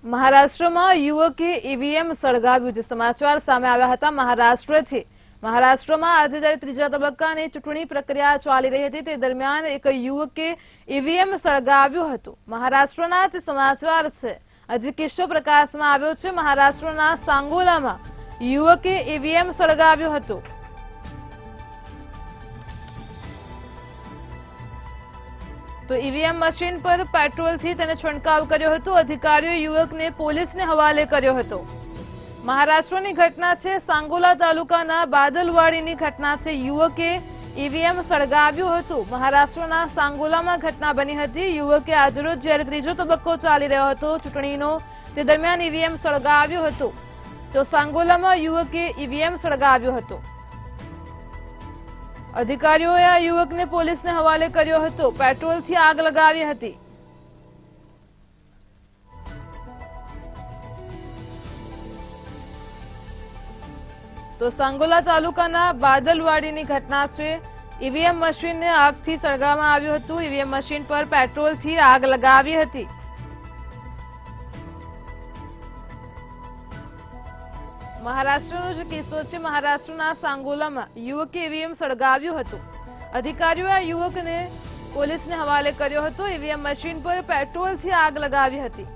મહારાષ્ટ્રમાં યુવકે ઈવીએમ સળગાવ્યું છે. સમાચાર સામે આવ્યા હતા મહારાષ્ટ્રથી. મહારાષ્ટ્રમાં આજે જ્યારે ત્રીજા તબક્કાની ચૂંટણી પ્રક્રિયા ચાલી રહી હતી તે દરમિયાન એક યુવકે ઈવીએમ સળગાવ્યું હતું. મહારાષ્ટ્રના જ સમાચાર છે. હજી કિસ્સો પ્રકાશમાં આવ્યો છે. મહારાષ્ટ્રના સાંગોલામાં યુવકે ઈવીએમ સળગાવ્યું હતું. તો ઈવીએમ મશીન પર પેટ્રોલથી તેને છંટકાવ કર્યો હતો. અધિકારીઓ યુવકને પોલીસને હવાલે કર્યો હતો. મહારાષ્ટ્રની ઘટના છે. સાંગોલા તાલુકાના બાદલવાડીની ઘટના છે. યુવકે ઈવીએમ સળગાવ્યું હતું. મહારાષ્ટ્રના સાંગોલામાં ઘટના બની હતી. યુવકે આજરોજ જ્યારે ત્રીજો તબક્કો ચાલી રહ્યો હતો ચૂંટણીનો તે દરમિયાન ઈવીએમ સળગાવ્યું હતું. તો સાંગોલામાં યુવકે ઈવીએમ સળગાવ્યું હતું. અધિકારીઓએ આ યુવકને પોલીસને હવાલે કર્યો હતો. પેટ્રોલથી આગ લગાવી હતી. તો સાંગોલા તાલુકાના બાદલવાડીની ઘટના છે. ઈવીએમ મશીનને આગથી સળગાવવામાં આવ્યું હતું. ઈવીએમ મશીન પર પેટ્રોલથી આગ લગાવી હતી. મહારાષ્ટ્રનો જે કિસ્સો છે. મહારાષ્ટ્રના સાંગોલામાં યુવકે ઈવીએમ સળગાવ્યું હતું. અધિકારીઓએ આ યુવકને પોલીસને હવાલે કર્યો હતો. ઈવીએમ મશીન પર પેટ્રોલથી આગ લગાવી હતી.